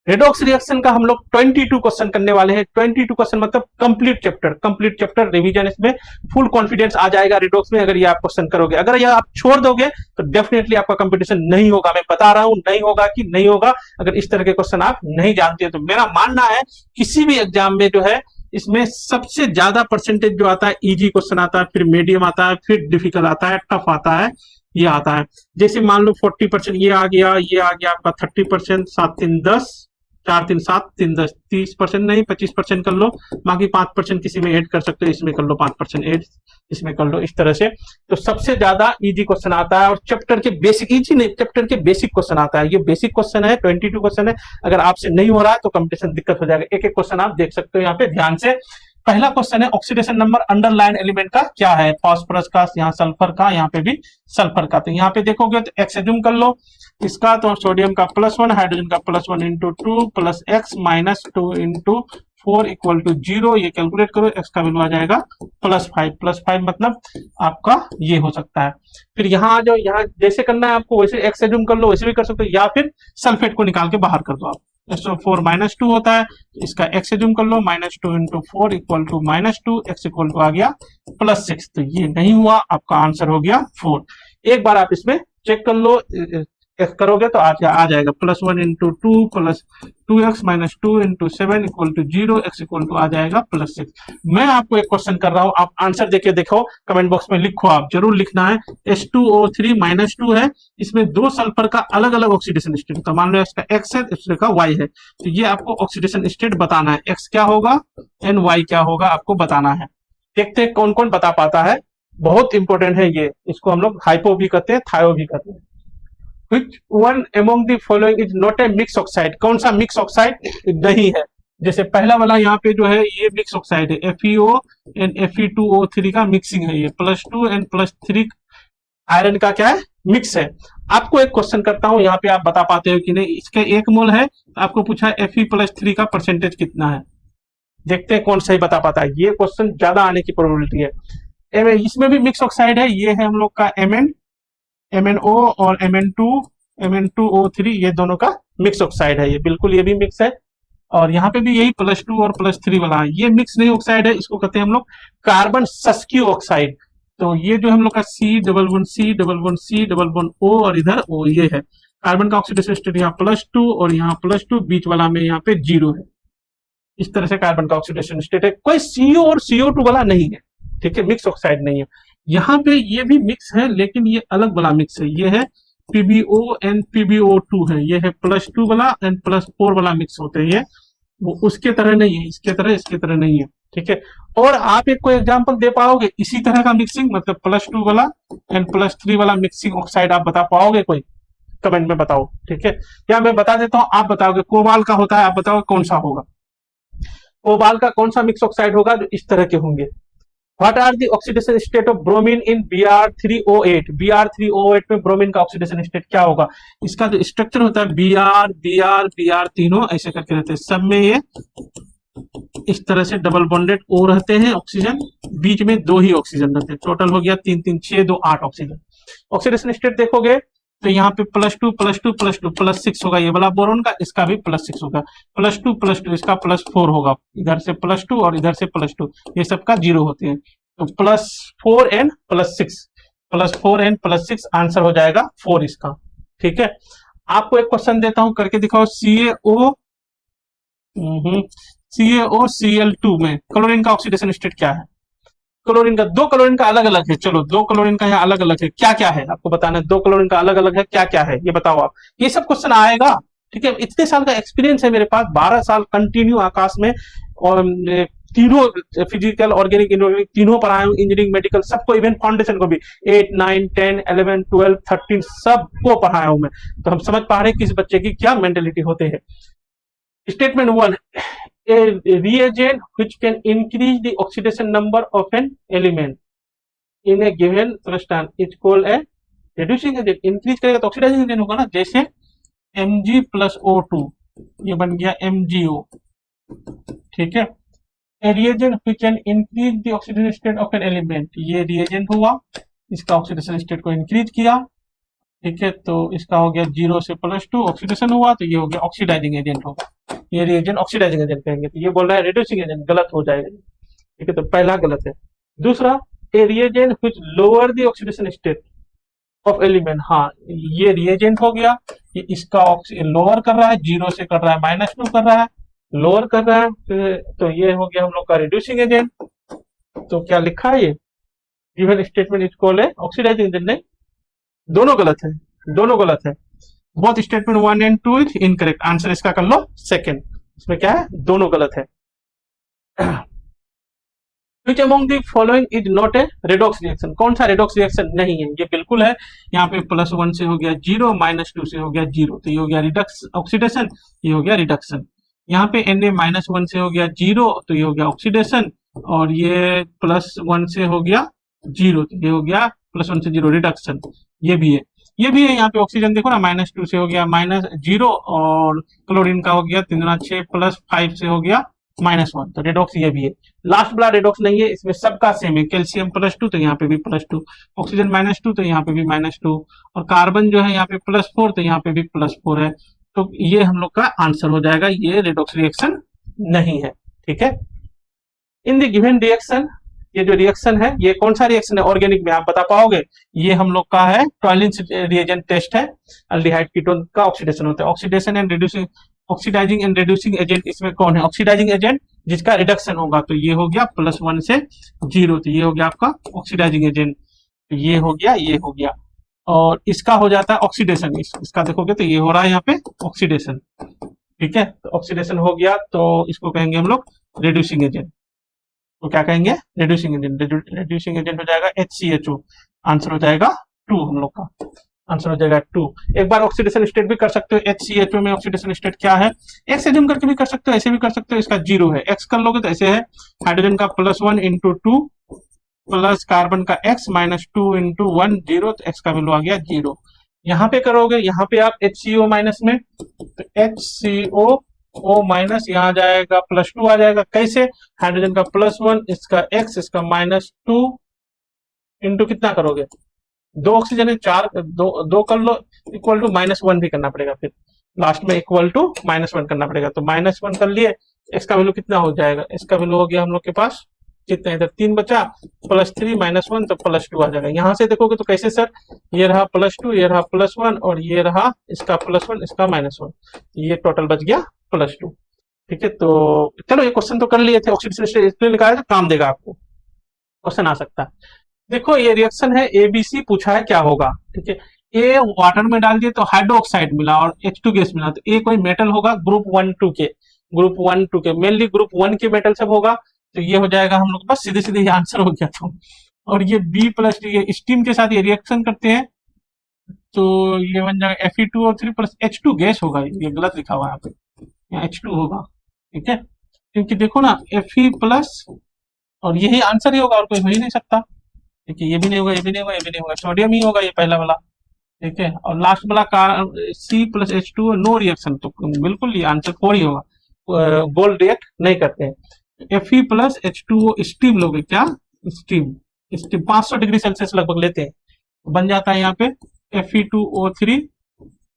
Redox reaction का हम लोग 22 क्वेश्चन करने वाले हैं। 22 क्वेश्चन मतलब कंप्लीट चैप्टर रिवीजन, इसमें फुल कॉन्फिडेंस आ जाएगा रेडॉक्स में अगर ये आप क्वेश्चन करोगे। अगर ये आप छोड़ दोगे तो डेफिनेटली आपका कंपटीशन नहीं होगा, मैं बता रहा हूं, नहीं होगा कि नहीं होगा अगर इस तरह के क्वेश्चन आप नहीं जानते हैं। तो मेरा मानना है किसी भी एग्जाम में जो है इसमें सबसे ज्यादा परसेंटेज जो आता है इजी क्वेश्चन आता है, फिर मीडियम आता है, फिर डिफिकल्ट आता है, टफ आता है, ये आता है। जैसे मान लो 40% ये आ गया, ये आ गया आपका 30%, 7 3 10, 4 3 7 3 10, 30% नहीं 25% कर लो, बाकी 5% किसी में ऐड कर सकते हो, इसमें कर लो 5% ऐड, इसमें कर लो, इस तरह से। तो सबसे ज्यादा इजी क्वेश्चन आता है और चैप्टर के बेसिक, इजी नहीं, चैप्टर के बेसिक क्वेश्चन आता है। ये बेसिक क्वेश्चन है, 22 क्वेश्चन है। अगर आपसे नहीं हो रहा है तो कंपटीशन दिक्कत हो जाएगा। एक एक क्वेश्चन आप देख सकते हो यहाँ पे ध्यान से। पहला क्वेश्चन है ऑक्सीडेशन नंबर अंडरलाइन एलिमेंट का क्या है, फास्फोरस का, यहाँ सल्फर का, यहाँ पे भी सल्फर का। तो यहाँ पे देखोगे तो एक्स एज्यूम कर लो इसका, तो सोडियम का +1, हाइड्रोजन का +1 into 2 plus x minus 2 into 4 equal to 0। ये कैलकुलेट करो, एक्स का वैल्यू आ जाएगा +5 मतलब आपका ये हो सकता है। फिर यहाँ जो यहाँ जैसे करना है आपको वैसे एक्स एज्यूम कर लो, वैसे भी कर सकते हो, या फिर सल्फेट को निकाल के बाहर कर दो आप। SO4 -2 होता है, इसका एक्स एज्यूम कर लो, -2 into 4 equal to -2, x equal to आ गया +6। तो ये नहीं हुआ, आपका आंसर हो गया 4। एक बार आप इसमें चेक कर लो, करोगे तो आ जाएगा +1 into 2 plus 2x minus 2 into 7 equal to 0, x equal to आ जाएगा +6। मैं आपको एक क्वेश्चन कर रहा हूं, आप आंसर देके देखो, कमेंट बॉक्स में लिखो, आप जरूर लिखना है। H2O3 -2 है, इसमें 2 सल्फर का अलग अलग ऑक्सीडेशन स्टेट, तो मान लो इसका x है, दूसरे का y है, तो ये आपको ऑक्सीडेशन स्टेट बताना है, x क्या होगा एंड y क्या होगा आपको बताना है। देखते हैं कौन कौन बता पाता है, बहुत इंपॉर्टेंट है ये, इसको हम लोग हाइपो भी कहते हैं, थायो भी कहते हैं। Which one among the following is not a mix oxide? कौन सा मिक्स ऑक्साइड नहीं है? जैसे पहला वाला यहाँ पे जो है ये मिक्स ऑक्साइड है, FeO एंड Fe2O3 का मिक्सिंग है, ये +2 एंड +3 आयरन का क्या है मिक्स है। आपको एक क्वेश्चन करता हूं, यहाँ पे आप बता पाते हो कि नहीं। इसका 1 मोल है, आपको पूछा Fe+3 का परसेंटेज कितना है, देखते हैं कौन सही बता पाता है। ये क्वेश्चन ज्यादा आने की प्रोबेबिलिटी है। इसमें भी मिक्स ऑक्साइड है, ये है हम लोग का MnO और Mn2O3, ये दोनों का मिक्स ऑक्साइड है, ये बिल्कुल ये भी मिक्स है। और यहाँ पे भी यही +2 और +3 वाला है, ये मिक्स नहीं ऑक्साइड है, इसको कहते हैं हम लोग कार्बन सस्क्यू ऑक्साइड। तो ये जो हम लोग का C++C++C++O और इधर O, ये है कार्बन का ऑक्सीडेशन स्टेट, यहाँ +2 और यहाँ +2, बीच वाला में यहाँ पे 0 है। इस तरह से कार्बन का ऑक्सीडेशन स्टेट है, कोई CO और CO2 वाला नहीं है, ठीक है, मिक्स ऑक्साइड नहीं है। यहाँ पे ये भी मिक्स है, लेकिन ये अलग वाला मिक्स है, ये है PbO एंड PbO2 है, ये है +2 वाला एंड +4 वाला मिक्स होते हैं, ये वो उसके तरह नहीं है, इसके तरह नहीं है, ठीक है। और आप एक कोई एग्जांपल दे पाओगे इसी तरह का मिक्सिंग, मतलब +2 वाला एंड +3 वाला मिक्सिंग ऑक्साइड आप बता पाओगे कोई? कमेंट में बताओ, ठीक है। या मैं बता देता हूँ, आप बताओगे कोबाल का होता है, आप बताओगे कौन सा होगा, कोबाल का कौन सा मिक्स ऑक्साइड होगा जो इस तरह के होंगे। What are the oxidation state of bromine in Br3O8? Br3O8 में ब्रोमीन का ऑक्सीडेशन स्टेट क्या होगा? इसका जो स्ट्रक्चर होता है Br तीनों ऐसे करके रहते हैं, सब में ये इस तरह से डबल बॉन्डेड O रहते हैं, ऑक्सीजन बीच में 2 ही ऑक्सीजन रहते हैं, टोटल हो गया 3 3 6 2 8 ऑक्सीजन। ऑक्सीडेशन स्टेट देखोगे तो यहाँ पे +2 +2 +2 +6 होगा ये वाला बोरोन का, इसका भी +6 होगा, +2 +2 इसका +4 होगा, इधर से +2 और इधर से +2, ये सबका 0 होते हैं। तो +4 एंड +6 आंसर हो जाएगा 4 इसका, ठीक है। आपको एक क्वेश्चन देता हूं, करके दिखाओ। CaOCl2 में क्लोरीन का ऑक्सीडेशन स्टेट क्या है? क्लोरीन का, 2 क्लोरीन का अलग अलग है, चलो 2 क्लोरीन का यहाँ अलग अलग है, क्या क्या है आपको बताना है। 2 क्लोरीन का अलग अलग है, क्या क्या है ये बताओ आप, ये सब क्वेश्चन आएगा, ठीक है। इतने साल का एक्सपीरियंस है मेरे पास, 12 साल कंटिन्यू आकाश में, और तीनों फिजिकल ऑर्गेनिक इनऑर्गेनिक तीनों पढ़ाए हूँ, इंजीनियरिंग मेडिकल सबको, इवन फाउंडेशन को भी 8 9 10 11 12 13 सबको पढ़ाया हूं मैं। तो हम समझ पा रहे हैं किस बच्चे की क्या मेंटेलिटी होते हैं। Statement 1. A reagent which can increase the oxidation number of an element in a given substance is called a reducing agent. Increase करेगा तो ऑक्सीडाइजिंग एजेंट होगा ना, जैसे Mg+O2, ये बन गया MgO, ठीक है। A reagent which can increase the oxidation state of an element, ये reagent हुआ, इसका ऑक्सीडेशन स्टेट को इंक्रीज किया, ठीक है, तो इसका हो गया 0 से +2 ऑक्सीडेशन हुआ, तो ये हो गया ऑक्सीडाइजिंग एजेंट होगा। ये रिएजेंट ऑक्सीडाइजिंग एजेंट कहेंगे, तो ये बोल रहा है रिड्यूसिंग एजेंट, गलत हो जाएगा। ठीक है, तो पहला गलत है। दूसरा, a reagent which lower the oxidation state of element, हाँ ये रिएजेंट हो गया, ये इसका लोअर कर रहा है, 0 से कर रहा है -2 कर रहा है, लोअर कर रहा है, तो ये हो गया हम लोग का रिड्यूसिंग एजेंट। तो क्या लिखा है ये, गिवन स्टेटमेंट इज कॉल्ड है ऑक्सीडाइजिंग एजेंट, नहीं, दोनों गलत है, दोनों गलत है। Both statement 1 and 2 is incorrect, answer इसका कर लो सेकंड, इसमें क्या है, दोनों गलत है। Which among the following is not a redox reaction, कौन सा redox reaction नहीं है, ये बिल्कुल है। यहाँ पे +1 से हो गया 0, -2 से हो गया 0, तो ये हो गया रिडक्स ऑक्सीडेशन, ये हो गया रिडक्शन। यहाँ पे Na-1 से हो गया 0, तो ये हो गया ऑक्सीडेशन, और ये +1 से हो गया 0, तो ये हो गया +1 से 0 रिडक्शन। ये भी है, ये भी है। यहाँ पे ऑक्सीजन देखो ना, -2 से हो गया -0, और क्लोरीन का हो गया 3×6 +5 से हो गया -1, तो रेडॉक्स ये भी है। लास्ट वाला रेडॉक्स नहीं है, इसमें सबका सेम है। कैल्शियम +2, तो यहाँ पे भी +2, ऑक्सीजन -2, तो यहाँ पे भी -2, और कार्बन जो है यहाँ पे +4, तो यहाँ पे भी +4 है। तो ये हम लोग का आंसर हो जाएगा, ये रेडॉक्स रिएक्शन नहीं है। ठीक है, इन द गिवन रिएक्शन, ये जो रिएक्शन है ये कौन सा रिएक्शन है ऑर्गेनिक में, आप बता पाओगे? ये हम लोग का है टॉयलिन रिएजेंट टेस्ट है, अल्डिहाइड कीटोन का ऑक्सीडेशन होता है। Oxidation and reducing, oxidizing and reducing agent इसमें कौन है? ऑक्सीडाइजिंग एजेंट जिसका रिडक्शन होगा, तो ये हो गया +1 से 0, तो ये हो गया आपका ऑक्सीडाइजिंग एजेंट, ये हो गया, ये हो गया। और इसका हो जाता है ऑक्सीडेशन, इसका देखोगे तो ये हो रहा है यहाँ पे ऑक्सीडेशन। ठीक है, तो ऑक्सीडेशन हो गया, तो इसको कहेंगे हम लोग रिड्यूसिंग एजेंट। तो क्या कहेंगे? Reducing agent. रिड्यूसिंग एजेंट हो जाएगा HCHO, आंसर हो जाएगा 2, हम लोग का आंसर हो जाएगा 2। एक बार ऑक्सीडेशन स्टेट भी कर सकते हो, HCHO में ऑक्सीडेशन स्टेट क्या है, एक्स एज्यूम करके भी कर सकते हो, ऐसे भी कर सकते हो। इसका 0 है, एक्स कर लोगे तो ऐसे है, हाइड्रोजन का +1 × 2 प्लस कार्बन का x -2 × 1 0, तो x का वैल्यू आ गया 0। यहाँ पे करोगे, यहाँ पे आप HCO माइनस में, तो HCO O माइनस यहाँ जाएगा +2 आ जाएगा। कैसे? हाइड्रोजन का +1, इसका x, इसका -2 इंटू कितना करोगे, 2 ऑक्सीजन है, 4 दो कर लो, इक्वल टू -1 भी करना पड़ेगा, फिर लास्ट में इक्वल टू -1 करना पड़ेगा। तो -1 कर लिए, x का वैल्यू कितना हो जाएगा, इसका वैल्यू हो गया हम लोग के पास कितना, इधर 3 बचा, +3 -1 तो +2 आ जाएगा। यहाँ से देखोगे तो कैसे सर, ये रहा +2, ये रहा +1, और ये रहा इसका +1, इसका -1, ये टोटल बच गया +2। ठीक है, तो चलो ये क्वेश्चन तो कर लिए थे, ऑक्सीडेशन स्टेट इसलिए लिखा है, काम देगा आपको, क्वेश्चन आ सकता है। देखो ये रिएक्शन है ABC, पूछा है क्या होगा। ठीक है, ए वाटर में डाल दिए तो हाइड्रोक्साइड मिला और H2 गैस मिला, तो ए कोई मेटल होगा ग्रुप 1 2 के, ग्रुप 1 2 के, मेनली ग्रुप 1 के मेटल सब होगा, तो ये हो जाएगा हम लोग बस सीधे सीधे आंसर हो गया। तो और ये B+, ये स्टीम के साथ ये रिएक्शन करते हैं, तो ये बन जाएगा Fe2O3 प्लस H2 गैस होगा, ये गलत लिखा हुआ है यहाँ पे, यहाँ H2 होगा। ठीक है, क्योंकि देखो ना Fe+, और यही आंसर ही होगा, और कोई हो ही नहीं सकता। ठीक है, ये भी नहीं होगा, ये भी नहीं होगा, ये भी नहीं होगा, सोडियम ही होगा ये पहला वाला। ठीक है, और लास्ट वाला का C+H2 नो रिएक्शन, तो बिल्कुल ये आंसर 4 ही होगा, गोल्ड रिएक्ट नहीं करते हैं। Fe+H2O स्टीम लोगे क्या, स्टीम 500 डिग्री सेल्सियस लगभग लेते हैं, बन जाता है यहाँ पे Fe2O3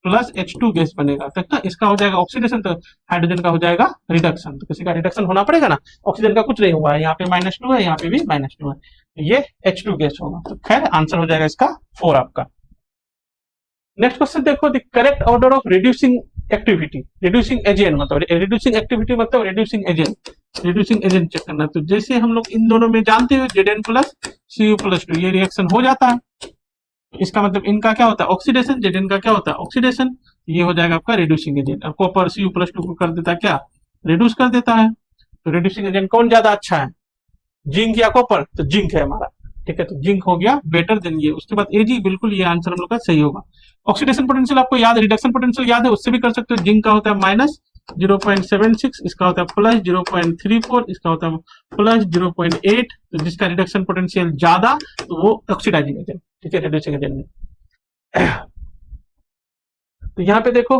प्लस H2 गैस बनेगा, तक ना इसका हो जाएगा ऑक्सीडेशन, तो हाइड्रोजन का हो जाएगा रिडक्शन। तो किसी का रिडक्शन होना पड़ेगा ना, ऑक्सीजन का कुछ नहीं हुआ है, यहाँ पे -2 है, यहाँ पे भी -2 है, ये H2 गैस होगा। तो खैर आंसर हो जाएगा इसका 4 आपका। नेक्स्ट क्वेश्चन देखो, the correct order of reducing activity, reducing agent मतलब, रिड्यूसिंग एक्टिविटी मतलब reducing agent, reducing agent check करना। तो जैसे हम लोग इन दोनों में जानते हो Zn प्लस Cu+2 ये रिएक्शन हो जाता है, इसका मतलब इनका क्या होता है ऑक्सीडेशन, Zn का क्या होता है ऑक्सीडेशन, ये हो जाएगा आपका रिड्यूसिंग एजेंट। और कॉपर Cu+2 को कर देता है क्या, रिड्यूस कर देता है। तो रिड्यूसिंग एजेंट कौन ज्यादा अच्छा है, जिंक या कॉपर? तो जिंक है हमारा। ठीक है, तो जिंक हो गया बेटर देन ये। उसके बाद Ag, बिल्कुल ये आंसर हम लोग का सही होगा। ऑक्सीडेशन पोटेंशियल आपको याद है, रिडक्शन पोटेंशियल याद है, उससे भी कर सकते हो। जिंक का होता है -0.76, इसका होता है +0.34, इसका होता है +0.8, तो जिसका रिडक्शन पोटेंशियल ज्यादा तो वो ऑक्सीडाइजिंग एजेंट। ठीक है, रिड्यूसिंग एजेंट में तो यहाँ पे देखो,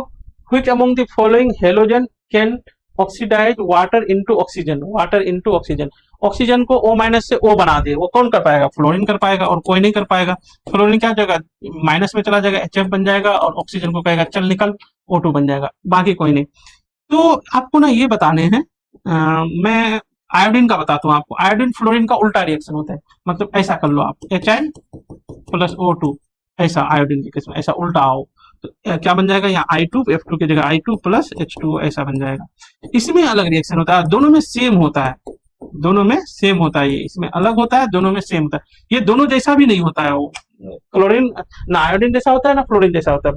which among the following halogen can oxidize water into oxygen, water into oxygen, oxygen को O माइनस से O बना दे, वो कौन कर पाएगा? फ्लोरीन कर पाएगा, और कोई नहीं कर पाएगा। फ्लोरीन क्या जगह माइनस में चला जाएगा, HF बन जाएगा, और ऑक्सीजन को कहेगा चल निकल, O2 बन जाएगा, बाकी कोई नहीं। तो आपको ना ये बताने हैं, मैं आयोडीन का बताता हूँ आपको। आयोडीन फ्लोरीन का उल्टा रिएक्शन होता है, मतलब ऐसा कर लो आप, HI प्लस O2, ऐसा आयोडीन के केस में ऐसा उल्टा आओ तो क्या बन जाएगा? यहाँ I2 F2 की जगह I2 प्लस H2 ऐसा बन जाएगा। इसमें अलग रिएक्शन होता है, दोनों में सेम होता है, दोनों में सेम होता है, ये इसमें अलग होता है, दोनों में सेम होता है। ये दोनों जैसा भी नहीं होता है, वो क्लोरीन ना आयोडीन जैसा होता है ना फ्लोरीन जैसा होता है।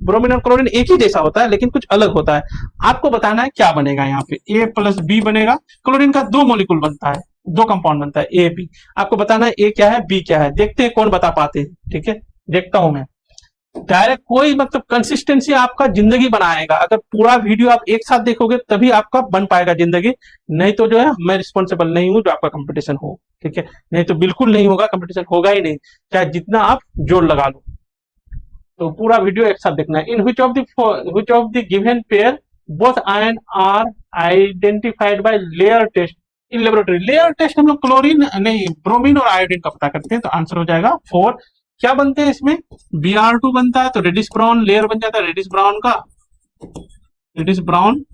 ब्रोमीन और क्लोरीन एक ही जैसा होता है, लेकिन कुछ अलग होता है। आपको बताना है क्या बनेगा। यहाँ पे A प्लस B बनेगा। क्लोरीन का 2 मॉलिक्यूल बनता है, 2 कंपाउंड बनता है A B। आपको बताना है A क्या है B क्या है, देखते हैं कौन बता पाते हैं। ठीक है, देखता हूं मैं। डायरेक्ट कोई मतलब कंसिस्टेंसी आपका जिंदगी बनाएगा। अगर पूरा वीडियो आप एक साथ देखोगे तभी आपका बन पाएगा जिंदगी, नहीं तो जो है मैं रिस्पॉन्सिबल नहीं हूं जो आपका कंपटीशन हो। ठीक है, नहीं तो बिल्कुल नहीं होगा, कंपटीशन होगा ही नहीं, चाहे जितना आप जोर लगा लो। तो पूरा वीडियो एक साथ देखना है। In which of the given pair both ion are identified by layer test in laboratory. Layer test हम लोग क्लोरीन नहीं ब्रोमीन और आयोडीन का पता करते हैं, तो आंसर हो जाएगा 4। क्या बनते हैं इसमें? Br2 बनता है, तो रेडिश ब्राउन लेयर बन जाता है, रेडिश ब्राउन का, रेडिश ब्राउन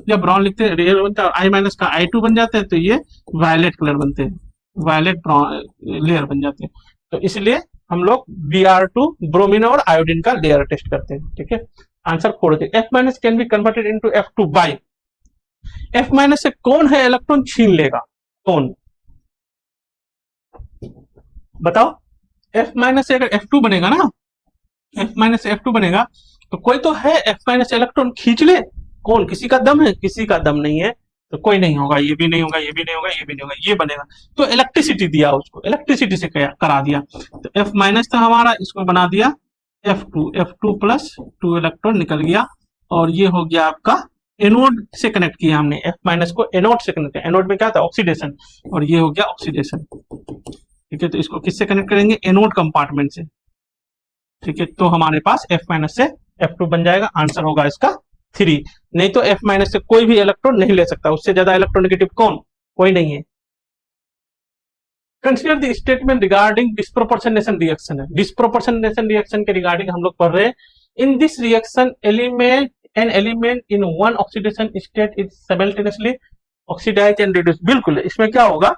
या ब्राउन लिखते हैं, लेयर बनता है। I माइनस का I2 बन जाते हैं, तो ये वायलेट कलर बनते हैं, वायलेट ब्राउन लेयर बन जाते हैं। तो इसलिए हम लोग Br2 ब्रोमीन और आयोडीन का लेयर टेस्ट करते हैं। ठीक है, आंसर 4 थे। F minus can be converted into F2 by. F minus से कौन है इलेक्ट्रॉन छीन लेगा? कौन बताओ? F माइनस से अगर F2 बनेगा ना, F माइनस से F2 बनेगा, तो कोई तो है F माइनस इलेक्ट्रॉन खींच ले। कौन? किसी का दम है? किसी का दम नहीं है, तो कोई नहीं होगा, ये भी नहीं होगा, ये भी नहीं होगा, ये भी नहीं होगा, ये बनेगा। तो इलेक्ट्रिसिटी दिया उसको, इलेक्ट्रिसिटी से करा दिया, तो F माइनस था हमारा, इसको बना दिया F2 प्लस 2 इलेक्ट्रॉन निकल गया, और ये हो गया आपका एनोड से कनेक्ट किया हमने, F माइनस को एनोड से कनेक्ट किया। एनोड में क्या था? ऑक्सीडेशन, और ये हो गया ऑक्सीडेशन। ठीक है, तो इसको किससे कनेक्ट करेंगे? एनोड कंपार्टमेंट से। ठीक है, तो हमारे पास F माइनस से F2 बन जाएगा, आंसर होगा इसका 3। नहीं तो F माइनस से कोई भी इलेक्ट्रॉन नहीं ले सकता, उससे ज्यादा इलेक्ट्रोनेगेटिव कौन? कोई नहीं है। Consider the statement regarding disproportionation reaction है। डिस्प्रोपोर्शनेशन रिएक्शन के रिगार्डिंग हम लोग पढ़ रहे हैं। In this reaction an element in one oxidation state is simultaneously oxidize and reduce. बिल्कुल, इसमें क्या होगा?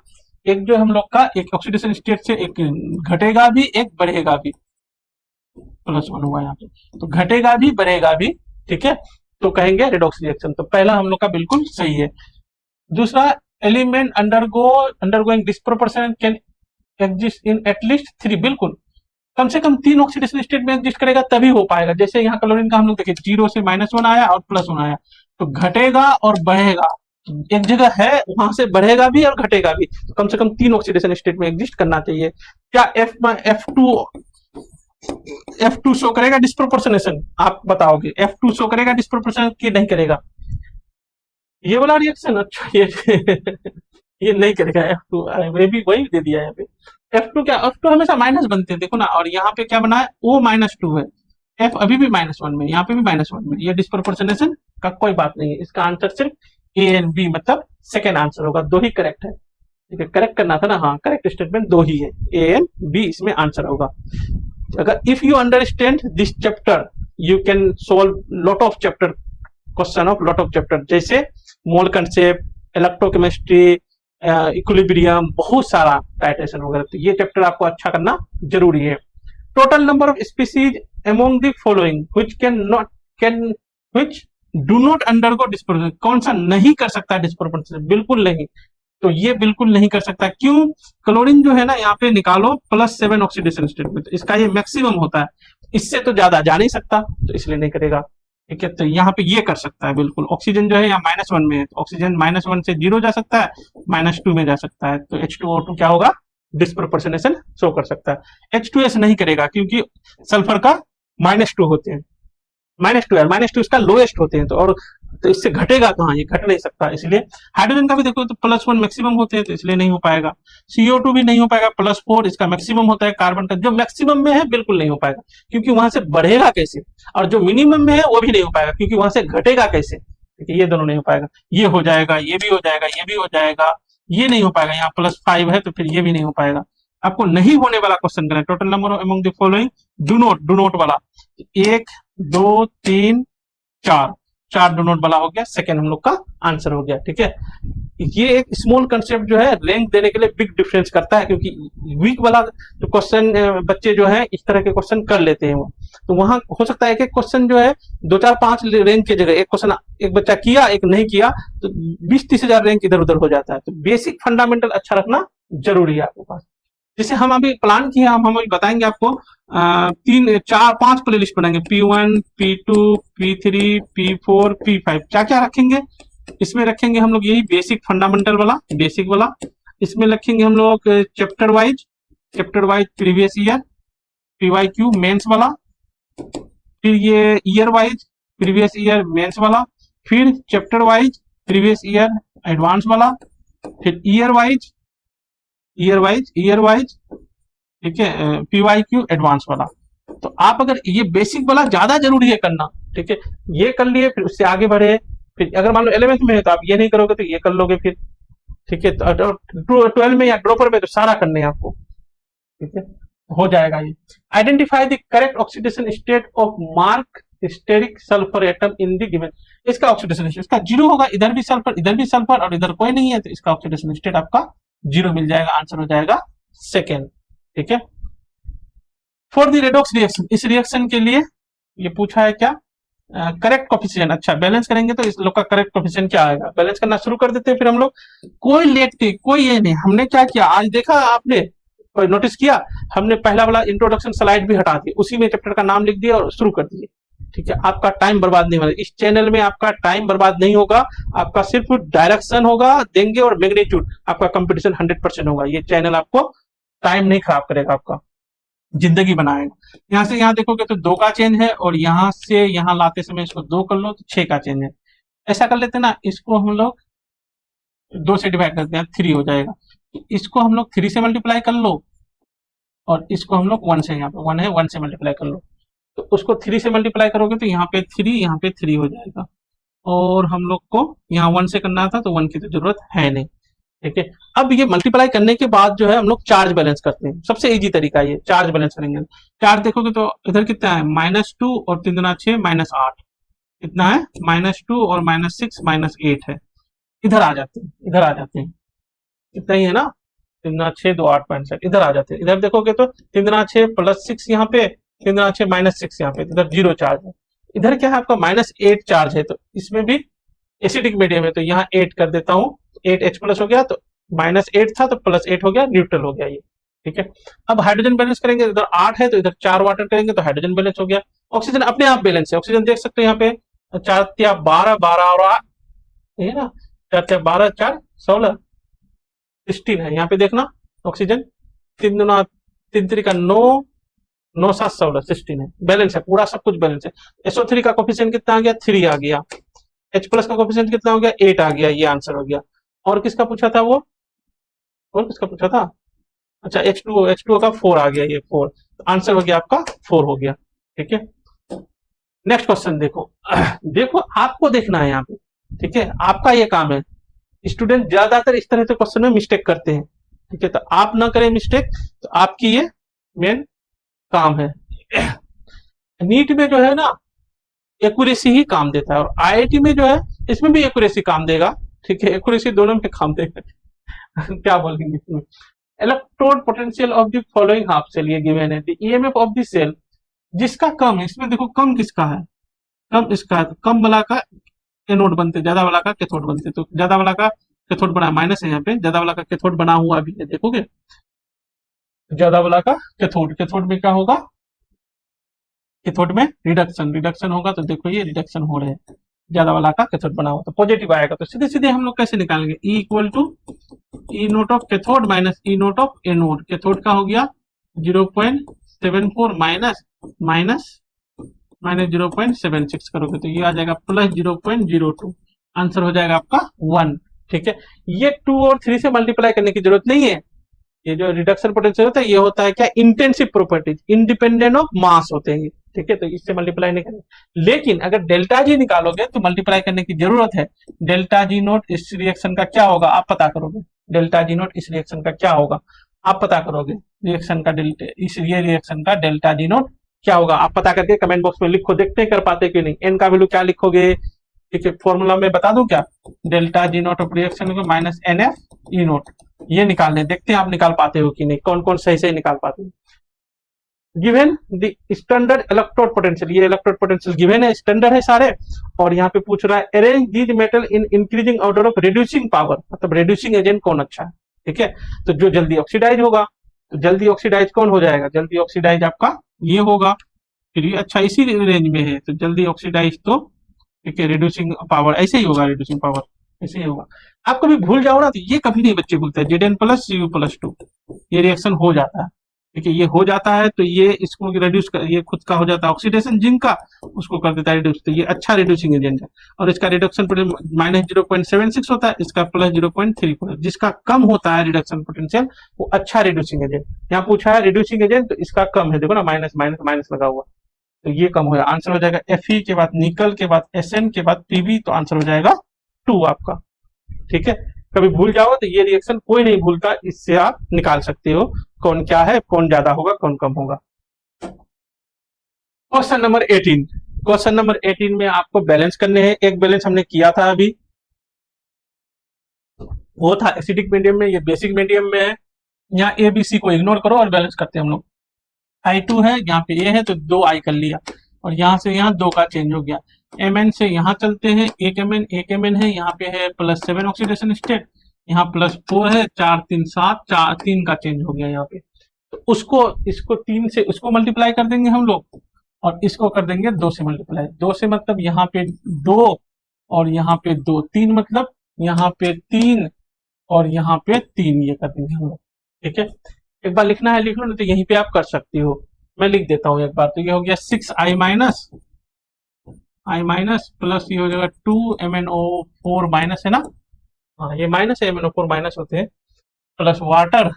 एक जो हम लोग का एक ऑक्सीडेशन स्टेट से एक घटेगा भी, एक बढ़ेगा भी, +1 हुआ यहाँ पे, तो घटेगा भी बढ़ेगा भी। ठीक है, तो कहेंगे रेडॉक्स रिएक्शन। तो पहला हम लोग का बिल्कुल सही है। दूसरा, element undergoing disproportion can exist in at least 3। बिल्कुल, कम से कम 3 ऑक्सीडेशन स्टेट में एग्जिस्ट करेगा तभी हो पाएगा। जैसे यहाँ क्लोरीन का हम लोग देखिए 0 से -1 आया और +1 आया, तो घटेगा और बढ़ेगा, एक जगह है वहां से बढ़ेगा भी और घटेगा भी, तो कम से कम 3 ऑक्सीडेशन स्टेट में एग्जिस्ट करना चाहिए। क्या F2 शो करेगा डिस्प्रोपोर्शनेशन? आप बताओगे F2 शो करेगा डिस्प्रोपोर्शनेशन कि नहीं करेगा? ये वाला रिएक्शन, अच्छा ये नहीं करेगा F2, ये भी वही दे दिया है। F2 क्या? F2 हमेशा माइनस बनते हैं, देखो ना, और यहाँ पे क्या बना है? O-2 है, F अभी भी -1 में, यहाँ पे भी -1 में, ये डिस्प्रोपोर्शनेशन का कोई बात नहीं है। इसका आंसर सिर्फ A एंड B, मतलब सेकेंड आंसर होगा। 2 ही करेक्ट है। ठीक है, करेक्ट करना था ना, हाँ, करेक्ट स्टेटमेंट 2 ही है, A एंड B इसमें आंसर होगा। अगर if you understand this chapter you can solve lot of chapter, question of lot of chapter, जैसे मोल कंसेप्ट, इलेक्ट्रोकेमिस्ट्री, इक्विलिब्रियम, बहुत सारा टाइट्रेशन वगैरह। तो ये चैप्टर आपको अच्छा करना जरूरी है। Total number of species among the following which do not undergo disproportion. कौन सा नहीं कर सकता डिस्प्रोपोर्शन? बिल्कुल नहीं, तो ये बिल्कुल नहीं कर सकता। क्यों? क्लोरीन जो है ना, यहाँ पे निकालो +7 ऑक्सीडेशन स्टेट में, तो इसका ये मैक्सिमम होता है, इससे तो ज्यादा जा नहीं सकता, तो इसलिए नहीं करेगा। ठीक है, तो यहाँ पे ये कर सकता है बिल्कुल। ऑक्सीजन जो है यहाँ -1 में है, तो ऑक्सीजन -1 से 0 जा सकता है, -2 में जा सकता है, तो H2O2 क्या होगा? डिस्प्रोपोर्शनेशन शो कर सकता है। H2S नहीं करेगा, क्योंकि सल्फर का -2 होते हैं, -2 इसका लोएस्ट होते हैं, तो और तो इससे घटेगा कहाँ? ये घट नहीं सकता, इसलिए। हाइड्रोजन का भी देखो तो +1 मैक्सिमम होते हैं, तो इसलिए नहीं हो पाएगा। CO2 भी नहीं हो पाएगा, +4 इसका मैक्सिमम होता है। कार्बन का जो मैक्सिमम में है बिल्कुल नहीं हो पाएगा, क्योंकि वहां से बढ़ेगा कैसे, और जो मिनिमम में है वो भी नहीं हो पाएगा, क्योंकि वहां से घटेगा कैसे। ठीक है, ये दोनों नहीं हो पाएगा, ये हो जाएगा, ये भी हो जाएगा, ये भी हो जाएगा, ये नहीं हो पाएगा, यहाँ +5 है तो फिर ये भी नहीं हो पाएगा। आपको नहीं होने वाला क्वेश्चन करना है, total number among the following do not वाला, 1 2 3 4, 4 डू नोट वाला हो गया, सेकेंड हम लोग का आंसर हो गया। ठीक है, ये एक स्मॉल कंसेप्ट जो है रैंक देने के लिए बिग डिफरेंस करता है, क्योंकि वीक वाला जो क्वेश्चन बच्चे जो है इस तरह के क्वेश्चन कर लेते हैं वो, तो वहां हो सकता है एक क्वेश्चन जो है 2 4 5 रैंक की जगह एक क्वेश्चन एक बच्चा किया एक नहीं किया तो 20-30 हजार रैंक इधर उधर हो जाता है। तो बेसिक फंडामेंटल अच्छा रखना जरूरी है आपके पास। जैसे हम अभी प्लान किए, हम अभी बताएंगे आपको 3 4 5 प्ले लिस्ट बनाएंगे, P1 P2 P3 P4 P5, क्या क्या रखेंगे इसमें? रखेंगे हम लोग यही बेसिक फंडामेंटल वाला, बेसिक वाला, इसमें रखेंगे हम लोग chapter wise previous year PYQ mains वाला, फिर ये year wise previous year mains वाला, फिर chapter wise previous year advance वाला, फिर ईयर वाइज ठीक है PYQ एडवांस वाला। तो आप अगर ये बेसिक वाला ज्यादा जरूरी है करना, ठीक है, ये कर लिए फिर उससे आगे बढ़े, फिर अगर मान लो 11th में है तो आप ये नहीं करोगे तो ये कर लोगे फिर, ठीक है, तो 12 में या ड्रॉपर में तो सारा करने हैं आपको, ठीक है, हो जाएगा ये। Identify the correct oxidation state of mark asterisk sulphur atom in the given, इसका ऑक्सीडेशन स्टेट इसका 0 होगा, इधर भी सल्फर और इधर कोई नहीं है तो इसका ऑक्सीडेशन स्टेट आपका 0 मिल जाएगा, आंसर हो जाएगा सेकेंड। ठीक है, फॉर द रेडॉक्स रिएक्शन, इस रिएक्शन के लिए ये पूछा है क्या, करेक्ट कोफिशिएंट। अच्छा, बैलेंस करेंगे तो इस लोग का करेक्ट कोफिशिएंट क्या आएगा, बैलेंस करना शुरू कर देते हैं फिर हम लोग। कोई लेट कोई ये नहीं, हमने क्या किया आज देखा आपने, कोई नोटिस किया, हमने पहला वाला इंट्रोडक्शन स्लाइड भी हटा दी, उसी में चैप्टर का नाम लिख दिया और शुरू कर दिए। ठीक है, आपका टाइम बर्बाद नहीं होगा, इस चैनल में आपका टाइम बर्बाद नहीं होगा, आपका सिर्फ डायरेक्शन होगा देंगे और मैग्नीट्यूड, आपका कंपटीशन 100% होगा। ये चैनल आपको टाइम नहीं खराब करेगा, आपका जिंदगी बनाएगा। यहाँ से यहाँ देखोगे तो 2 का चेंज है और यहाँ से यहाँ लाते समय इसको 2 कर लो तो 6 का चेंज है। ऐसा कर लेते ना, इसको हम लोग 2 से डिवाइड करते हैं 3 हो जाएगा, इसको हम लोग 3 से मल्टीप्लाई कर लो और इसको हम लोग 1 से, यहाँ पे 1 है 1 से मल्टीप्लाई कर लो, तो उसको 3 से मल्टीप्लाई करोगे तो यहाँ पे 3 हो जाएगा, और हम लोग को यहाँ 1 से करना था तो 1 की तो जरूरत है नहीं। ठीक है, अब ये मल्टीप्लाई करने के बाद जो है हम लोग चार्ज बैलेंस करते हैं, सबसे इजी तरीका ये चार्ज बैलेंस करेंगे। चार्ज देखोगे तो इधर कितना है -2 और 3 दूना 6 -8, कितना है -2 और -6 -8 है, इधर आ जाते हैं, इतना ही है ना, 3 दूना 6 2 8 5 इधर आ जाते हैं। इधर देखोगे तो 3 दूना 6 +6 यहाँ पे, 3 दूना 6 -6 यहाँ पे, इधर 0 चार्ज है। इधर क्या है आपका -8 चार्ज है, तो इसमें भी एसिडिक मीडियम है तो यहाँ 8 कर देता हूँ, 8H+ हो गया, तो -8 था तो +8 हो गया, न्यूट्रल हो गया ये। ठीक है, अब हाइड्रोजन बैलेंस करेंगे, इधर 8 है तो इधर 4 वाटर करेंगे तो हाइड्रोजन बैलेंस हो गया। ऑक्सीजन अपने आप बैलेंस है, ऑक्सीजन देख सकते हो यहाँ पे 4 × 12 12 और 8 है ना, 4 × 12 4 16 16 है, यहाँ पे देखना ऑक्सीजन 3 दूना 3 3 का 9 9 7 16 16 है, बैलेंस है, पूरा सब कुछ बैलेंस है। SO3 का कोफिशिएंट कितना आ गया, 3 आ गया। H+ का कोफिशिएंट कितना हो गया, 8 आ गया, ये आंसर हो गया। और किसका पूछा था वो, और किसका पूछा था, अच्छा H2O का 4 आ गया, ये 4, आंसर हो गया आपका 4 हो गया। ठीक है, नेक्स्ट क्वेश्चन देखो आपको देखना है यहाँ पे, ठीक है, आपका ये काम है। स्टूडेंट ज्यादातर इस तरह से क्वेश्चन में मिस्टेक करते हैं, ठीक है, तो आप ना करें मिस्टेक, तो आपकी ये मेन काम है। नीट में जो है ना एक्यूरेसी ही काम देता है, और IIT में जो है इसमें भी एक्यूरेसी काम देगा। ठीक है, एक्यूरेसी दोनों में काम देगा। क्या बोलेंगे इसमें, electrode potential of the following half cell ये गिवन है, the EMF of the cell जिसका कम है, इसमें देखो कम किसका है, कम इसका है, तो कम वाला का एनोड बनते, ज्यादा वाला का कैथोड बनते, तो ज्यादा वाला का कैथोड बना माइनस है यहाँ पे, ज्यादा वाला का कैथोड बना हुआ भी है, देखोगे ज्यादा वाला का कैथोड में क्या होगा, कैथोड में रिडक्शन होगा, तो देखो ये रिडक्शन हो रहे हैं, ज्यादा वाला का कैथोड बना हुआ तो पॉजिटिव आएगा। तो सीधे सीधे हम लोग कैसे निकालेंगे, E = E0 of cathode minus E0 of anode, cathode का हो गया 0.74 माइनस 0.76 करोगे तो ये आ जाएगा +0.02, आंसर हो जाएगा आपका 1। ठीक है, ये 2 और 3 से मल्टीप्लाई करने की जरूरत नहीं है। ये जो रिडक्शन पोटेंशियल होता है ये होता है क्या, intensive properties, independent of mass होते हैं। ठीक है, तो इससे मल्टीप्लाई नहीं करेंगे। लेकिन अगर डेल्टा जी निकालोगे तो मल्टीप्लाई करने की जरूरत है। डेल्टा जी नोट इस रिएक्शन का क्या होगा आप पता करोगे, डेल्टा जी नोट इस रिएक्शन का क्या होगा आप पता करोगे, रिएक्शन का डेल्टा, इस ये रिएक्शन का डेल्टा जी नोट क्या होगा आप पता करके कमेंट बॉक्स में लिखो, देखते हैं कर पाते कि नहीं। एन का वैल्यू क्या लिखोगे, ठीक है, फॉर्मूला में बता दूं क्या, delta G naught of reaction को minus N F E naught, ये निकालने, देखते हैं आप निकाल पाते हो कि नहीं, कौन कौन सही सही निकाल पाते हो। Given the standard electrode potential, ये इलेक्ट्रोड पोटेंशियल गिवन है, स्टैंडर्ड है सारे, और यहाँ पे पूछ रहा है arrange these metal in increasing order of reducing power, मतलब रिड्यूसिंग एजेंट कौन अच्छा है, ठीक है, तो जो जल्दी ऑक्सीडाइज होगा, तो जल्दी ऑक्सीडाइज कौन हो जाएगा, जल्दी ऑक्सीडाइज आपका ये होगा, फिर ये अच्छा इसी रेंज में है, तो जल्दी ऑक्सीडाइज तो ठीक है, रिड्यूसिंग पावर ऐसे ही होगा, रिड्यूसिंग पावर ऐसे ही होगा। आप कभी भूल जाओ ना तो ये कभी नहीं बच्चे भूलते हैं, Zn प्लस Cu प्लस 2 ये रिएक्शन हो जाता है, ठीक है, ये हो जाता है, तो ये इसको रिड्यूस कर, ये खुद का हो जाता है ऑक्सीडेशन जिंक का, उसको कर देता है रिड्यूस, तो ये अच्छा रिड्यूसिंग एजेंट है। और इसका रिडक्शन पोटेंशियल माइनस 0.76 होता है, इसका प्लस 0.34, जिसका कम होता है रिडक्शन पोटेंशियल वो अच्छा रिड्यूसिंग एजेंट। यहाँ पूछा है रिड्यूसिंग एजेंट, तो इसका कम है, देखो ना माइनस माइनस माइनस लगा हुआ, तो ये कम हो जाएगा, आंसर हो जाएगा Fe के बाद निकल के बाद Sn के बाद Pb, तो आंसर हो जाएगा 2 आपका, ठीक है। कभी भूल जाओ तो ये रिएक्शन कोई नहीं भूलता, इससे आप निकाल सकते हो कौन क्या है, कौन ज्यादा होगा कौन कम होगा। क्वेश्चन नंबर 18, क्वेश्चन नंबर 18 में आपको बैलेंस करने हैं, एक बैलेंस हमने किया था अभी, वो था एसिडिक मीडियम में, ये बेसिक मीडियम में है। यहाँ ए बी सी को इग्नोर करो और बैलेंस करते हैं हम लोग। I2 है, यहाँ पे ए है तो 2 I कर लिया, और यहाँ से यहाँ 2 का चेंज हो गया। Mn से यहाँ चलते हैं, एक Mn है, यहाँ पे है +7 ऑक्सीडेशन स्टेट, यहाँ +4 है, 4 3 7, 4 3 का चेंज हो गया यहाँ पे, तो उसको इसको 3 से उसको मल्टीप्लाई कर देंगे हम लोग, और इसको कर देंगे 2 से मल्टीप्लाई। 2 से मतलब यहाँ पे 2 और यहाँ पे 2, 3 मतलब यहाँ पे 3 और यहाँ पे 3, ये कर देंगे हम लोग, ठीक है। एक बार लिखना है लिख लो, नहीं तो यहीं पे आप कर सकती हो, मैं लिख देता हूँ एक बार, तो ये हो गया 6I माइनस प्लस ये हो जाएगा 2MnO4 माइनस, है ना, हाँ ये माइनस है, MnO4 माइनस होते हैं, प्लस वाटर,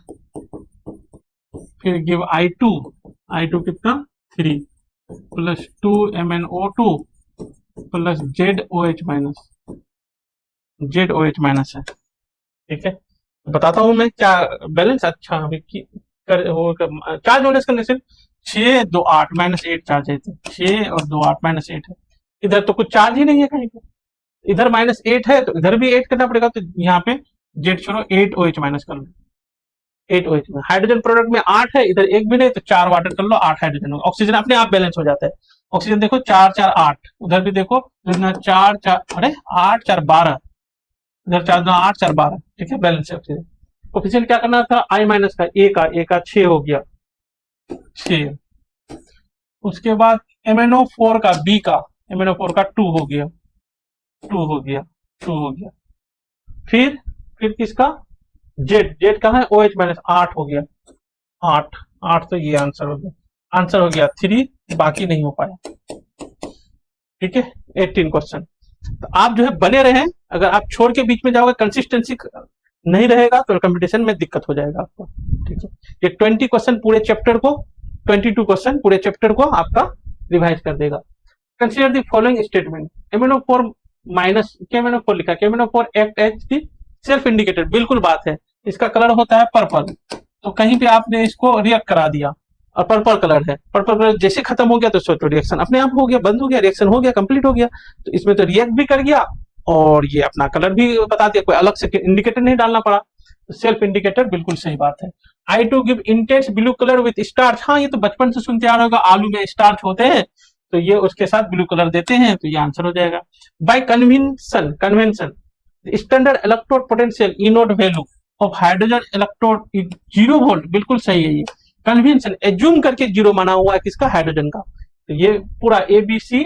फिर गिव I2 कितना 3 plus 2MnO2 plus ZOH minus है, ठीक है। बताता हूं मैं क्या बैलेंस, अच्छा अभी चार्ज होने करने से 6 2 8 -8 चार्ज है, 6 और 2 8 -8 है, इधर तो कुछ चार्ज ही नहीं है कहीं पे, इधर -8 है तो इधर भी 8 करना पड़ेगा, तो यहाँ पे जेड छोड़ो 8 OH माइनस कर लो, 8 OH में हाइड्रोजन प्रोडक्ट में 8 है, इधर एक भी नहीं तो 4 वाटर कर लो, 8 हाइड्रोजन होगा, ऑक्सीजन अपने आप बैलेंस हो जाता है। ऑक्सीजन देखो 4 4 8, उधर भी देखो 4 4 अरे 8 4 12, इधर 4 8 4 12, ठीक है, बैलेंस है ऑक्सीजन। कोफिशिएंट क्या करना था, I माइनस का ए का 6 हो गया 6, उसके बाद MnO4 का बी का MnO4 का 2 हो गया 2 हो गया 2 हो गया, फिर किसका जेड का है OH माइनस 8 हो गया 8, तो ये आंसर हो गया 3, बाकी नहीं हो पाया, ठीक है। 18 क्वेश्चन, तो आप जो है बने रहे, अगर आप छोड़ के बीच में जाओगे कंसिस्टेंसी नहीं रहेगा तो कंपटीशन में दिक्कत हो जाएगा आपको, ठीक है। ये 20 क्वेश्चन पूरे चैप्टर को, 22 क्वेश्चन पूरे चैप्टर को आपका रिवाइज कर देगा। Consider the following statement, MnO4 minus, MnO4 लिखा, MnO4 act as the self indicator, बिल्कुल बात है, इसका कलर होता है पर्पल, तो कहीं पे आपने इसको रिएक्ट करा दिया और पर्पल कलर है, पर्पल कलर जैसे खत्म हो गया तो सोचो रिएक्शन अपने आप हो गया, बंद हो गया, रिएक्शन हो गया, कंप्लीट हो गया, तो इसमें तो रिएक्ट भी कर गया और ये अपना कलर भी बता दिया, कोई अलग से इंडिकेटर नहीं डालना पड़ा, तो सेल्फ इंडिकेटर बिल्कुल सही बात है। I2 give intense blue colour with starch, हाँ ये तो बचपन से सुनते आ रहा होगा, आलू में स्टार्च होते हैं तो ये उसके साथ ब्लू कलर देते हैं, तो ये आंसर हो जाएगा। Bye convention standard electrode potential E note value of hydrogen electrode 0 volt, बिल्कुल सही है, ये कन्वेंशन एज्यूम करके 0 माना हुआ है किसका, हाइड्रोजन का, तो ये पूरा ABC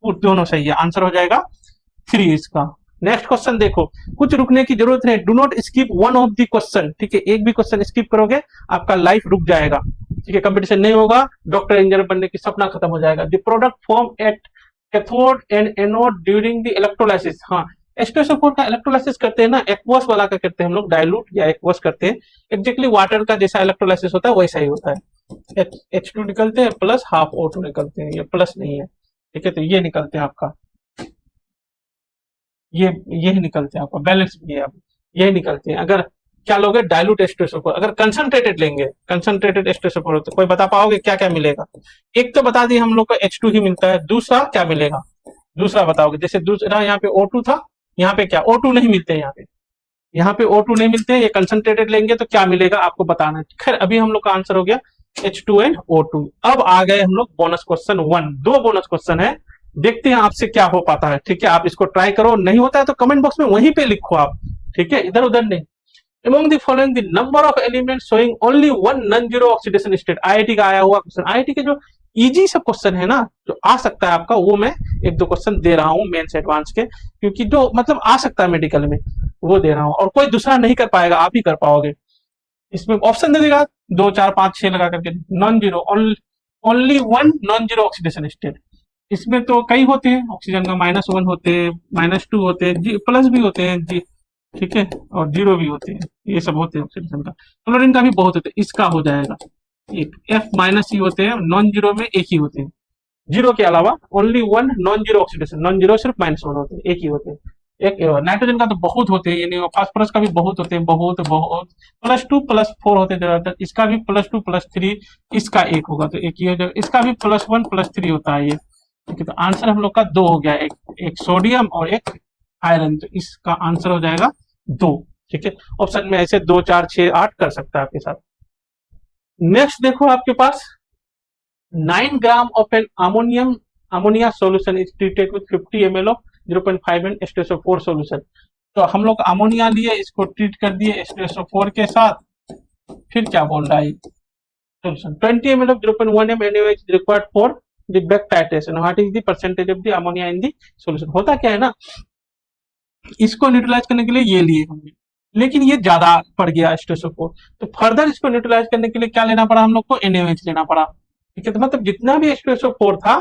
दोनों सही है, आंसर हो जाएगा 3 इसका। नेक्स्ट क्वेश्चन देखो, कुछ रुकने की जरूरत नहीं, do not skip one of the question, ठीक है, एक भी क्वेश्चन स्किप करोगे आपका लाइफ रुक जाएगा, ठीक है, कंपटीशन नहीं होगा, डॉक्टर इंजीनियर बनने की सपना खत्म हो जाएगा। The product form at cathode and anode during the electrolysis, हाँ H2SO4 का इलेक्ट्रोलाइसिस करते हैं ना, एक्वस वाला का करते हैं हम लोग, डाइल्यूट या एक्वस करते हैं, एग्जैक्टली वाटर का जैसा इलेक्ट्रोलाइसिस होता है वैसा ही होता है, H2 निकलते हैं प्लस हाफ O2 निकलते हैं, ये प्लस नहीं है, ठीक है। तो ये निकलते हैं आपका, ये निकलते हैं आपका, बैलेंस भी है अब, ये निकलते हैं। अगर क्या लोगे डायलूट एस्ट्रेसोफोर, अगर कंसंट्रेटेड लेंगे, कंसंट्रेटेड एस्ट्रेसोफोर तो कोई बता पाओगे क्या क्या मिलेगा? एक तो बता दिए हम लोग को H2 ही मिलता है, दूसरा क्या मिलेगा? दूसरा बताओगे, जैसे दूसरा यहाँ पे O2 था, यहाँ पे क्या O2 नहीं मिलते, यहाँ पे O2 नहीं मिलते, ये कंसंट्रेटेड लेंगे तो क्या मिलेगा आपको बताना है। खैर अभी हम लोग का आंसर हो गया H2 एंड O2। अब आ गए हम लोग बोनस क्वेश्चन 1, 2 बोनस क्वेश्चन है, देखते हैं आपसे क्या हो पाता है, ठीक है। आप इसको ट्राई करो, नहीं होता है तो कमेंट बॉक्स में वहीं पे लिखो आप, ठीक है, इधर उधर नहीं। Among the following the number of elements showing only one non-zero oxidation state, IIT का आया हुआ क्वेश्चन, IIT के जो इजी सब क्वेश्चन है ना, जो आ सकता है आपका, वो मैं एक दो क्वेश्चन दे रहा हूँ मेंस एडवांस के, क्योंकि जो मतलब आ सकता है मेडिकल में वो दे रहा हूँ, और कोई दूसरा नहीं कर पाएगा, आप ही कर पाओगे। इसमें ऑप्शन दे देगा 2 4 5 6 लगा करके, non zero, only one non zero oxidation state. इसमें तो कई होते हैं, ऑक्सीजन का -1 होते हैं, -2 होते हैं, प्लस भी होते हैं जी, ठीक है, और 0 भी होते हैं, ये सब होते हैं ऑक्सीडेशन का। क्लोरीन का भी बहुत होते हैं, इसका हो जाएगा एक F- होते हैं, नॉन जीरो में एक ही होते हैं, जीरो के अलावा only one non zero oxidation, non zero सिर्फ -1 होते हैं, एक ही होते हैं। एक नाइट्रोजन का तो बहुत होते हैं, यानी फास्फोरस का भी बहुत होते हैं, बहुत बहुत, +2 +4 होते हैं, इसका भी +2 +3, इसका एक होगा तो एक ही हो जाएगा, इसका भी +1 +3 होता है ये, ठीक है। तो आंसर हम लोग का 2 हो गया, एक सोडियम और एक आयरन, तो इसका आंसर हो जाएगा 2, ठीक है। ऑप्शन में ऐसे 2 4 6 8 कर सकता है आपके साथ। नेक्स्ट देखो आपके पास 9 gram of an ammonia solution is treated with 50 ml of 0.5 and H2SO4 solution। तो हम लोग अमोनिया लिए, इसको ट्रीट कर दिए H2SO4 के साथ, फिर क्या बोल रहा है solution 20 ml of 0.1 m NaOH is required for the back titration, what is the percentage of the ammonia in the solution। होता क्या है ना, इसको न्यूट्रलाइज करने के लिए ये लिए हमने, लेकिन ये ज्यादा पड़ गया H2SO4, तो फर्दर इसको न्यूट्रलाइज करने के लिए क्या लेना पड़ा हम लोग को, NaOH लेना पड़ा, ठीक है। तो मतलब जितना भी H2SO4 था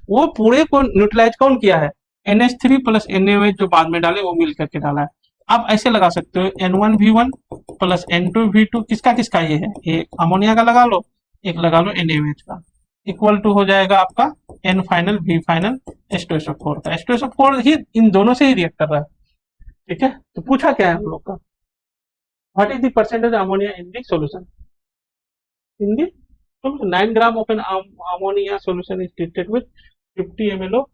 वो पूरे को न्यूट्रलाइज कौन किया है, NH3 + NaOH जो बाद में डाले वो मिल करके डाला है। आप ऐसे लगा सकते हो N1V1 + N2V2, किसका किसका ये है, एक अमोनिया का लगा लो, एक लगा लो NaOH का, इक्वल टू हो जाएगा आपका N final V final H2SO4 का। H2SO4 ही इन दोनों से ही रिएक्ट कर रहा है, ठीक है। तो पूछा क्या है हम लोग का, what is the percentage ammonia in the solution, in the 9 gram of an ammonia solution is treated with 50 ml of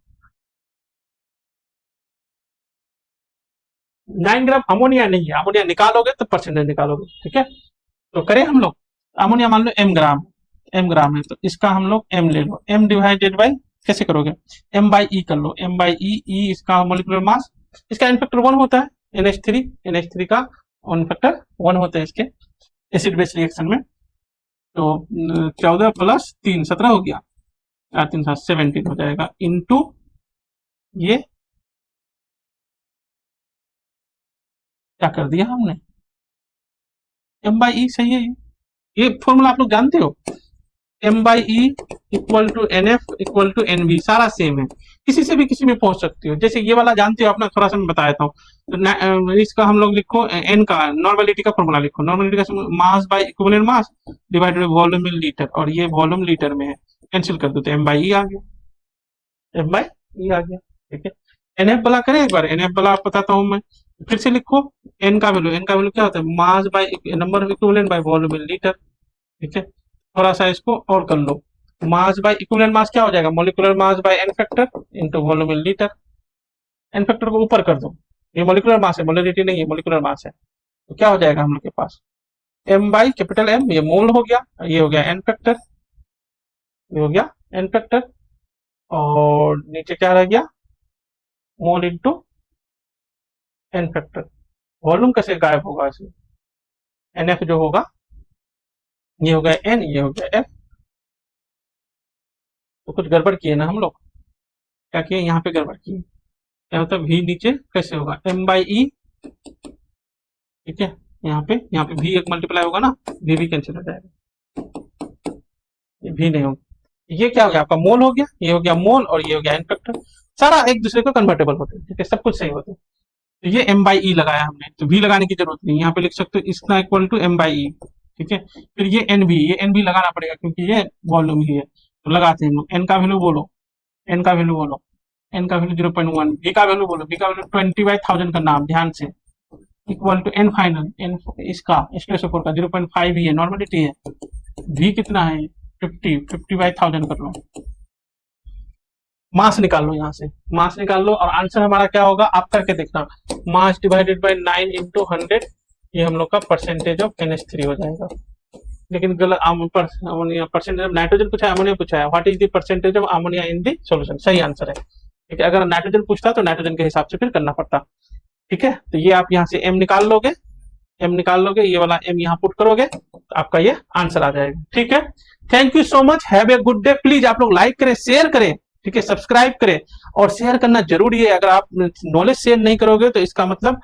9 gram ammonia नहीं है, अमोनिया निकालोगे तो परसेंटेज निकालोगे, ठीक है। तो करें हम लोग, अमोनिया मान लो m ग्राम है, तो इसका हम लोग m ले लो, m डिवाइडेड बाई, कैसे करोगे, m/e कर लो, m/e, e इसका मॉलिक्यूलर मास, इसका n फैक्टर 1 होता है, NH3 का n फैक्टर 1 होता है इसके एसिड बेस रिएक्शन में। तो 14 + 3 17 हो गया, 4 3 7 17 हो जाएगा, इनटू ये क्या कर दिया हमने, m/e सही है, ये फॉर्मूला आप लोग जानते हो, m/e = NF = NV, सारा सेम है, किसी से भी किसी में पहुंच सकती हो। जैसे ये वाला जानते हो अपना, थोड़ा सा मैं बता देता हूँ। तो इसका हम लोग लिखो n का नॉर्मेलिटी का फॉर्मूला लिखो, नॉर्मेलिटी का mass by equivalent mass divided by volume in litre, और ये वॉल्यूम लीटर में है, कैंसिल कर दो तो m/e आ गया, m/e आ गया, ठीक है। NF वाला करें एक बार, NF वाला बताता हूँ मैं, फिर से लिखो, n का वैल्यू क्या होता है, mass by number of equivalent by volume in litre, ठीक है। थोड़ा सा इसको और कर लो, मास बाय इक्विवेलेंट मास क्या हो जाएगा, molecular mass by n factor into volume in litre, n factor को ऊपर कर दो, ये मॉलिक्यूलर मास है, मोलरिटी नहीं है, मॉलिक्यूलर मास है, तो क्या हो जाएगा हम लोग के पास, m/M, ये मोल हो गया, ये हो गया एन फैक्टर, ये हो गया एन फैक्टर, और नीचे क्या रह गया, मोल इनटू एन फैक्टर। वॉल्यूम कैसे गायब होगा इसमें, NF जो होगा, ये हो गया N, ये हो गया F, तो कुछ गड़बड़ किए ना हम लोग, क्या किए यहाँ पे गड़बड़ किए, क्या होता है V नीचे कैसे होगा, m/e, ठीक है, यहाँ पे V एक मल्टीप्लाई होगा ना, V भी कैंसिल हो जाएगा, ये V नहीं होगा, ये क्या हो गया आपका, मोल हो गया, ये हो गया मोल, और ये हो गया एन फैक्टर, सारा एक दूसरे को कन्वर्टेबल होते हैं, ठीक है, सब कुछ सही होता है। तो ये m/e लगाया हमने, तो V लगाने की जरूरत नहीं, यहाँ पे लिख सकते हो इसका इक्वल टू m/e, ठीक है। फिर ये एन बी लगाना पड़ेगा क्योंकि ये वॉल्यूम ही है, तो लगाते हैं हम लोग। एन का वैल्यू बोलो, एन का वैल्यू बोलो, एन का वैल्यू 0.1, बी का वैल्यू बोलो, बी का वैल्यू 20/1000 करना आप ध्यान से, equal to n final, n इसका स्ट्रेसोफोर का 0.5 ही है, नॉर्मलिटी है। वी कितना है 50/1000 कर लो, मास निकाल लो, यहाँ से मास निकाल लो और आंसर हमारा क्या होगा आप करके देखना, मास डिवाइडेड बाय 9 इंटू 100, ये हम लोग का परसेंटेज ऑफ NH3 हो जाएगा। लेकिन गलत, अमोनिया परसेंटेज ऑफ नाइट्रोजन पूछा है, अमोनिया पूछा है, what is the percentage of ammonia in the solution, सही आंसर है। ठीक है, अगर नाइट्रोजन पूछता तो नाइट्रोजन के हिसाब से फिर करना पड़ता। ठीक है, तो ये आप यहाँ से एम निकाल लोगे, एम निकाल लोगे, ये वाला एम यहाँ पुट करोगे तो आपका ये आंसर आ जाएगा। ठीक है, thank you so much, have a good day. Please आप लोग लाइक करें, शेयर करें, ठीक है, सब्सक्राइब करें, और शेयर करना जरूरी है। अगर आप नॉलेज शेयर नहीं करोगे तो इसका मतलब